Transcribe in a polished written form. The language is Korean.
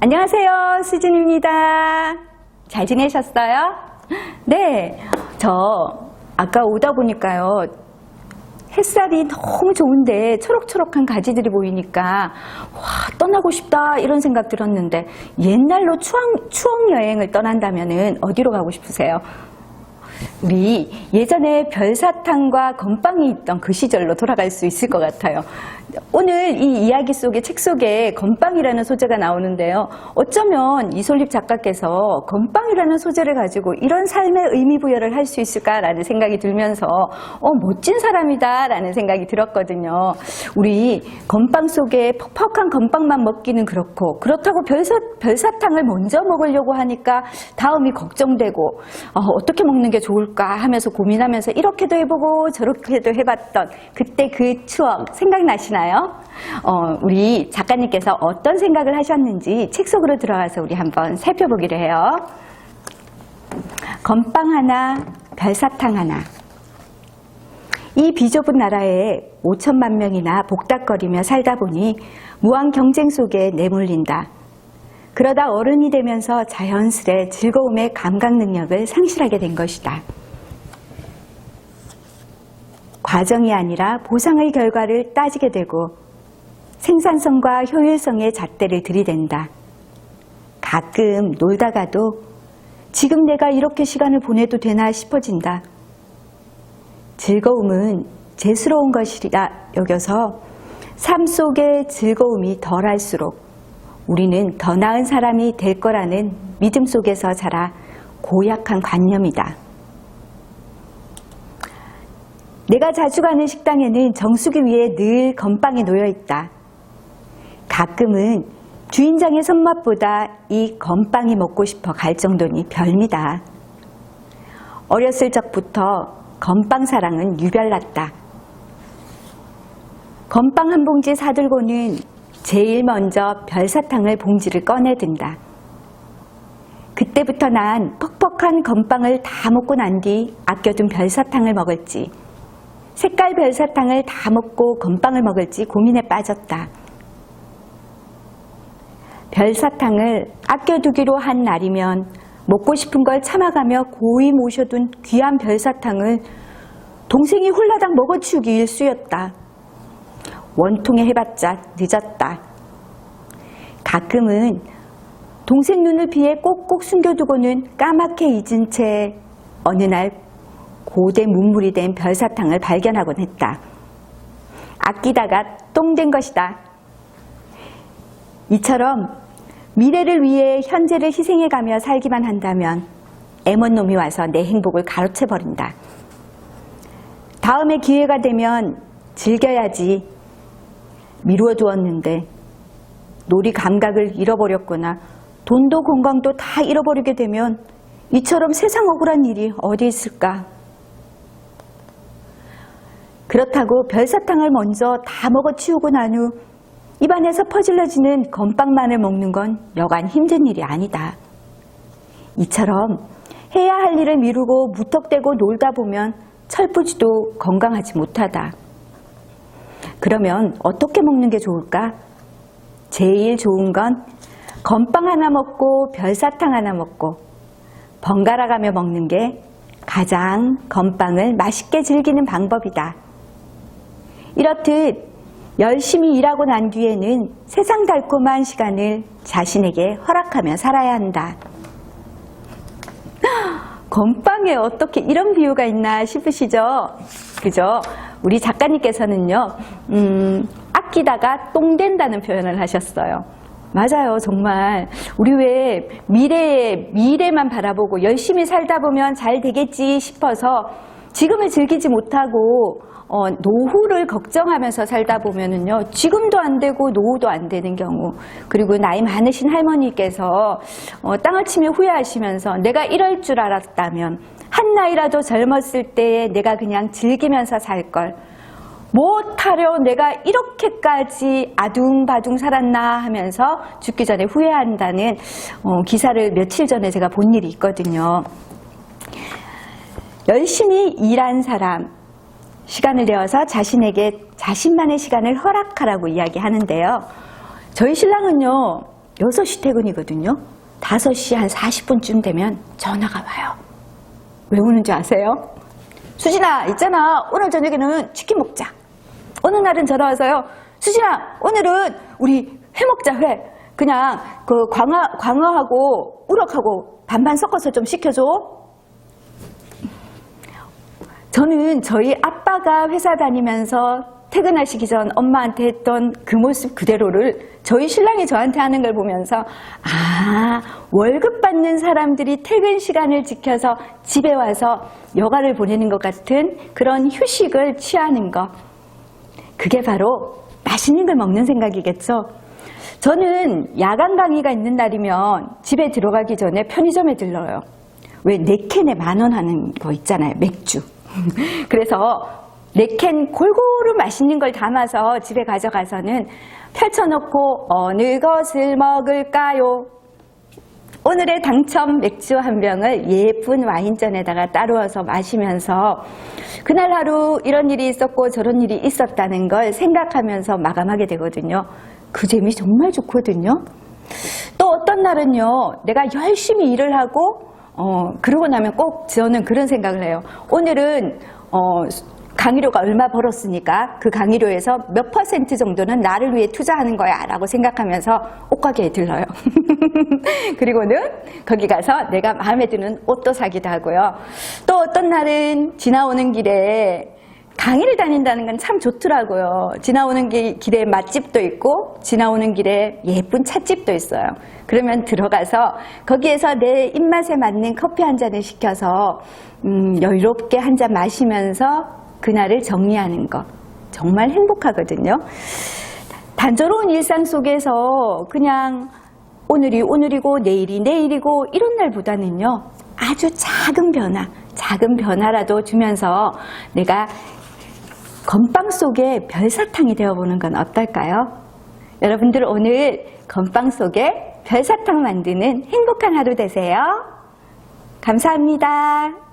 안녕하세요. 수진입니다. 잘 지내셨어요? 네, 저 아까 오다 보니까요. 햇살이 너무 좋은데 초록초록한 가지들이 보이니까 와, 떠나고 싶다 이런 생각 들었는데 옛날로 추억 여행을 떠난다면은 어디로 가고 싶으세요? 우리 예전에 별사탕과 건빵이 있던 그 시절로 돌아갈 수 있을 것 같아요. 오늘 이 이야기 속에 책 속에 건빵이라는 소재가 나오는데요. 어쩌면 이솔립 작가께서 건빵이라는 소재를 가지고 이런 삶의 의미 부여를 할 수 있을까라는 생각이 들면서 멋진 사람이다 라는 생각이 들었거든요. 우리 건빵 속에 퍽퍽한 건빵만 먹기는 그렇다고 별사탕을 먼저 먹으려고 하니까 다음이 걱정되고 어떻게 먹는 게 좋을까 하면서 고민하면서 이렇게도 해보고 저렇게도 해봤던 그때 그 추억 생각나시나요? 우리 작가님께서 어떤 생각을 하셨는지 책 속으로 들어가서 우리 한번 살펴보기로 해요. 건빵 하나, 별사탕 하나. 이 비좁은 나라에 5천만 명이나 복닥거리며 살다 보니 무한 경쟁 속에 내몰린다. 그러다 어른이 되면서 자연스레 즐거움의 감각 능력을 상실하게 된 것이다. 과정이 아니라 보상의 결과를 따지게 되고 생산성과 효율성의 잣대를 들이댄다. 가끔 놀다가도 지금 내가 이렇게 시간을 보내도 되나 싶어진다. 즐거움은 재수로운 것이라 여겨서 삶 속의 즐거움이 덜할수록 우리는 더 나은 사람이 될 거라는 믿음 속에서 자라 고약한 관념이다. 내가 자주 가는 식당에는 정수기 위에 늘 건빵이 놓여있다. 가끔은 주인장의 손맛보다 이 건빵이 먹고 싶어 갈 정도니 별미다. 어렸을 적부터 건빵 사랑은 유별났다. 건빵 한 봉지 사들고는 제일 먼저 별사탕을 봉지를 꺼내든다. 그때부터 난 퍽퍽한 건빵을 다 먹고 난 뒤 아껴둔 별사탕을 먹을지 색깔 별사탕을 다 먹고 건빵을 먹을지 고민에 빠졌다. 별사탕을 아껴두기로 한 날이면 먹고 싶은 걸 참아가며 고이 모셔둔 귀한 별사탕을 동생이 홀라당 먹어치우기 일쑤였다. 원통에 해봤자 늦었다. 가끔은 동생 눈을 피해 꼭꼭 숨겨두고는 까맣게 잊은 채 어느 날 고대 문물이 된 별사탕을 발견하곤 했다. 아끼다가 똥된 것이다. 이처럼 미래를 위해 현재를 희생해가며 살기만 한다면 애먼 놈이 와서 내 행복을 가로채버린다. 다음에 기회가 되면 즐겨야지. 미루어 두었는데 놀이 감각을 잃어버렸거나 돈도 건강도 다 잃어버리게 되면 이처럼 세상 억울한 일이 어디 있을까? 그렇다고 별사탕을 먼저 다 먹어치우고 난 후 입안에서 퍼질러지는 건빵만을 먹는 건 여간 힘든 일이 아니다. 이처럼 해야 할 일을 미루고 무턱대고 놀다 보면 철부지도 건강하지 못하다. 그러면 어떻게 먹는 게 좋을까? 제일 좋은 건 건빵 하나 먹고 별사탕 하나 먹고 번갈아 가며 먹는 게 가장 건빵을 맛있게 즐기는 방법이다. 이렇듯 열심히 일하고 난 뒤에는 세상 달콤한 시간을 자신에게 허락하며 살아야 한다. 건빵에 어떻게 이런 비유가 있나 싶으시죠? 그죠? 우리 작가님께서는요, 아끼다가 똥 된다는 표현을 하셨어요. 맞아요. 정말 우리 왜 미래만 바라보고 열심히 살다 보면 잘 되겠지 싶어서 지금을 즐기지 못하고 노후를 걱정하면서 살다 보면은요, 지금도 안 되고 노후도 안 되는 경우, 그리고 나이 많으신 할머니께서 땅을 치며 후회하시면서 내가 이럴 줄 알았다면 한 나이라도 젊었을 때에 내가 그냥 즐기면서 살 걸 못하려 내가 이렇게까지 아둥바둥 살았나 하면서 죽기 전에 후회한다는 기사를 며칠 전에 제가 본 일이 있거든요. 열심히 일한 사람, 시간을 내어서 자신에게 자신만의 시간을 허락하라고 이야기하는데요. 저희 신랑은요, 6시 퇴근이거든요. 5시 한 40분쯤 되면 전화가 와요. 왜 오는지 아세요? 수진아, 있잖아. 오늘 저녁에는 치킨 먹자. 어느 날은 전화 와서요. 수진아, 오늘은 우리 회 먹자, 회. 그냥 그 광어하고 우럭하고 반반 섞어서 좀 시켜줘. 저는 저희 아빠가 회사 다니면서 퇴근하시기 전 엄마한테 했던 그 모습 그대로를 저희 신랑이 저한테 하는 걸 보면서 아, 월급 받는 사람들이 퇴근 시간을 지켜서 집에 와서 여가를 보내는 것 같은 그런 휴식을 취하는 것. 그게 바로 맛있는 걸 먹는 생각이겠죠. 저는 야간 강의가 있는 날이면 집에 들어가기 전에 편의점에 들러요. 왜 4캔에 10,000원 하는 거 있잖아요. 맥주. 그래서 4캔 골고루 맛있는 걸 담아서 집에 가져가서는 펼쳐놓고 어느 것을 먹을까요? 오늘의 당첨 맥주 한 병을 예쁜 와인잔에다가 따르어서 마시면서 그날 하루 이런 일이 있었고 저런 일이 있었다는 걸 생각하면서 마감하게 되거든요. 그 재미 정말 좋거든요. 또 어떤 날은요, 내가 열심히 일을 하고 그러고 나면 꼭 저는 그런 생각을 해요. 오늘은 강의료가 얼마 벌었으니까 그 강의료에서 몇 % 정도는 나를 위해 투자하는 거야 라고 생각하면서 옷가게에 들러요. 그리고는 거기 가서 내가 마음에 드는 옷도 사기도 하고요. 또 어떤 날은 지나오는 길에 강의를 다닌다는 건 참 좋더라고요. 지나오는 길에 맛집도 있고 지나오는 길에 예쁜 찻집도 있어요. 그러면 들어가서 거기에서 내 입맛에 맞는 커피 한 잔을 시켜서 여유롭게 한 잔 마시면서 그날을 정리하는 거 정말 행복하거든요. 단조로운 일상 속에서 그냥 오늘이 오늘이고 내일이 내일이고 이런 날보다는요, 아주 작은 변화라도 주면서 내가 건빵 속에 별사탕이 되어보는 건 어떨까요? 여러분들 오늘 건빵 속에 별사탕 만드는 행복한 하루 되세요. 감사합니다.